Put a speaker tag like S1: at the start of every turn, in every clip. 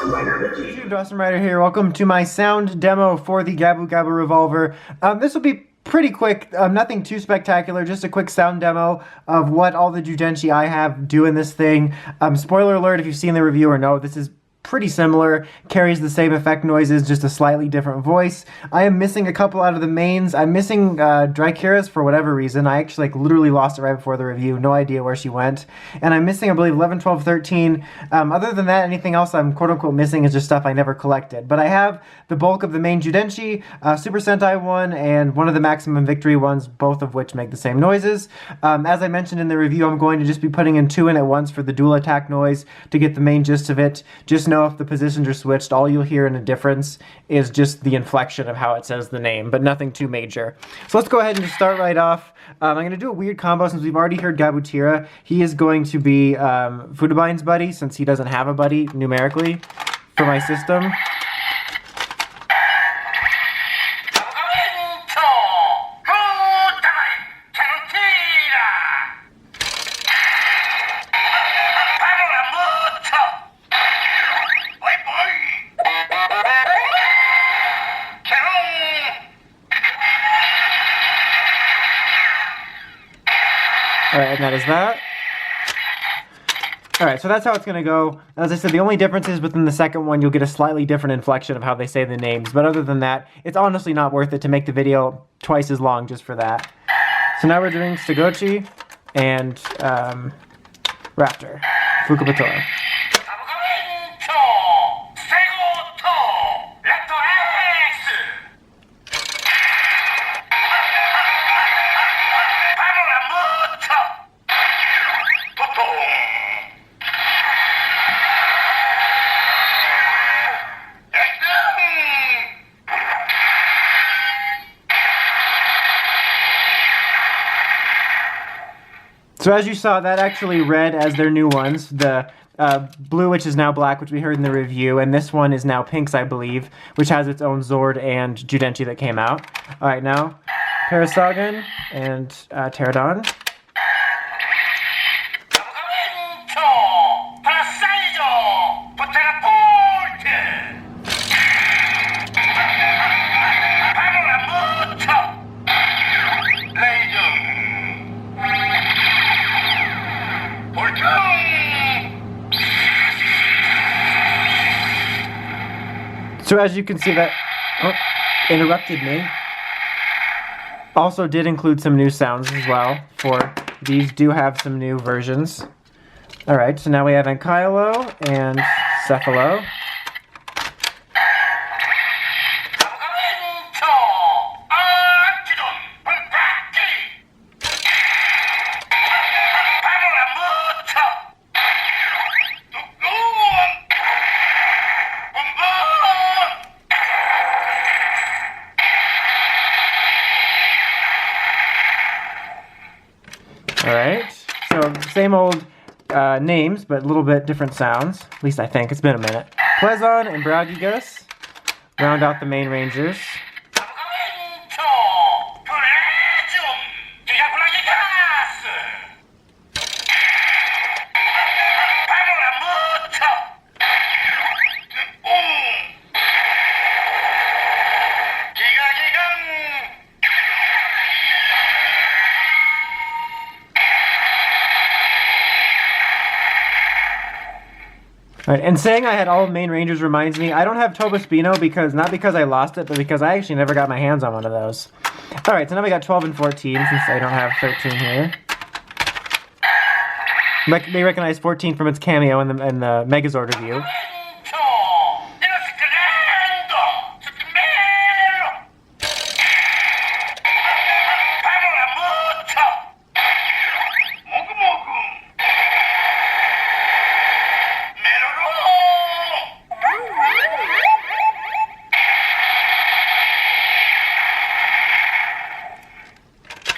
S1: YouTube, Dawson Rider here. Welcome to my sound demo for the GabuGabuRevolver. This will be pretty quick, nothing too spectacular, just a quick sound demo of what all the Zyudenchi I have do in this thing. Spoiler alert if you've seen the review or no, this is pretty similar, carries the same effect noises, just a slightly different voice. I am missing a couple out of the mains. I'm missing Drykira's for whatever reason. I actually literally lost it right before the review, no idea where she went. And I'm missing, I believe, 11, 12, 13. Other than that, anything else I'm quote-unquote missing is just stuff I never collected. But I have the bulk of the main Zyudenchi, Super Sentai one, and one of the Maximum Victory ones, both of which make the same noises. As I mentioned in the review, I'm going to just be putting in 2 in at once for the dual attack noise to get the main gist of it. Just know if the positions are switched, all you'll hear in a difference is just the inflection of how it says the name, but nothing too major. So let's go ahead and just start right off. I'm going to do a weird combo since we've already heard Gabutira. He is going to be Fudabine's buddy since he doesn't have a buddy numerically for my system. Alright, and that is that. Alright, so that's how it's going to go. As I said, the only difference is within the second one, you'll get a slightly different inflection of how they say the names. But other than that, it's honestly not worth it to make the video twice as long just for that. So now we're doing Sugochi and Raptor. Fukubatora. So as you saw, that actually read as their new ones. The blue, which is now black, which we heard in the review, and this one is now pinks, I believe, which has its own Zord and Zyudenchi that came out. Alright, now, Parasagan and Pterodon. So as you can see that, interrupted me. Also did include some new sounds as well, for these do have some new versions. Alright, so now we have Ankylo and Cephalo. Alright, so same old names, but a little bit different sounds. At least I think. It's been a minute. Plezon and Bragigus round out the main Rangers. Right, and saying I had all main Rangers reminds me, I don't have Tobaspino because, not because I lost it, but because I actually never got my hands on one of those. Alright, so now we got 12 and 14 since I don't have 13 here. They recognize 14 from its cameo in the Megazord review.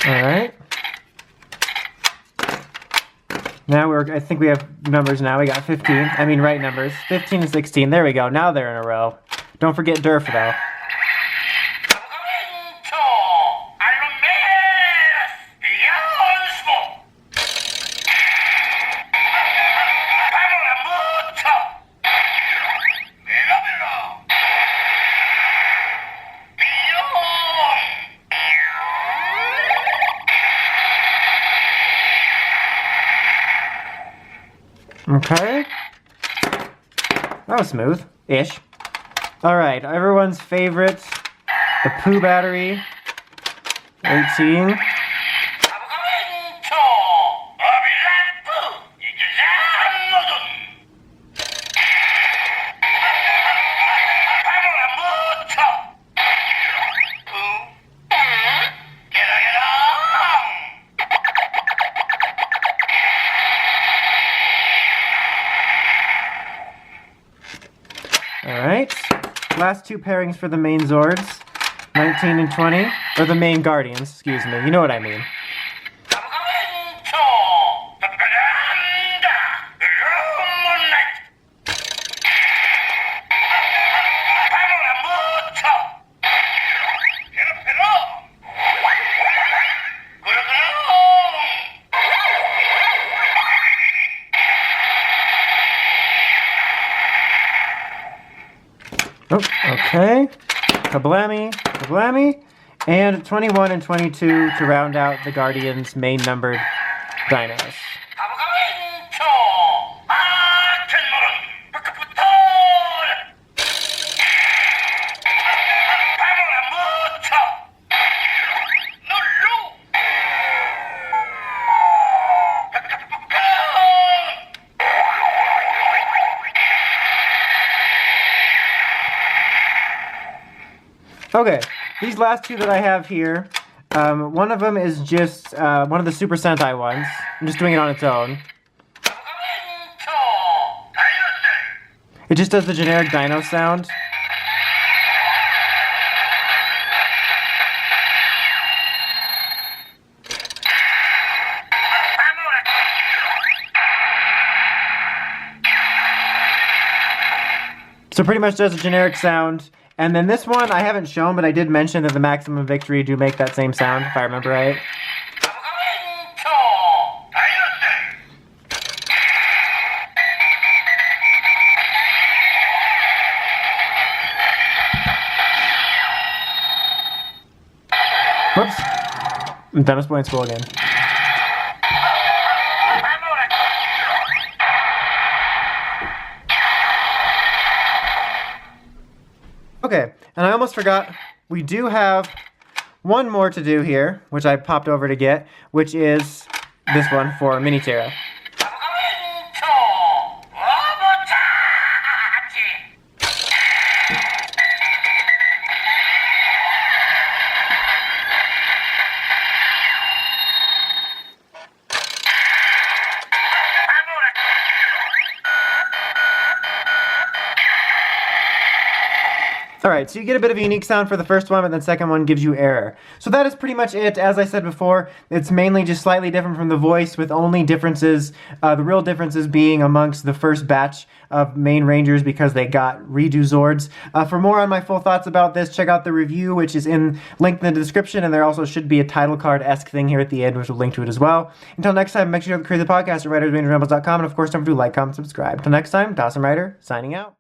S1: Alright. Now I think we have numbers now. We got 15. I mean, right numbers. 15 and 16. There we go. Now they're in a row. Don't forget Durf, though. Okay. That was smooth-ish. Alright, everyone's favorite, the Pooh battery. 18. Alright, last two pairings for the main Zords, 19 and 20, or the main Guardians, excuse me, you know what I mean. Oh, okay. Kablammy, kablammy. And 21 and 22 to round out the Guardians' main numbered dinos. Okay, these last two that I have here, one of them is just one of the Super Sentai ones. I'm just doing it on its own. It just does the generic dino sound. So pretty much does a generic sound. And then this one I haven't shown, but I did mention that the Maximum Victory do make that same sound, if I remember right. Whoops. Dennis playing school again. Okay, and I almost forgot, we do have one more to do here, which I popped over to get, which is this one for Mini-Terra. Alright, so you get a bit of a unique sound for the first one, but the second one gives you error. So that is pretty much it. As I said before, it's mainly just slightly different from the voice, with only differences, the real differences being amongst the first batch of main Rangers because they got redo Zords. For more on my full thoughts about this, check out the review, which is linked in the description, and there also should be a title card-esque thing here at the end, which will link to it as well. Until next time, make sure you create the podcast at writersrangersrambles.com, and of course, don't forget to like, comment, subscribe. Until next time, Dawson Ryder, signing out.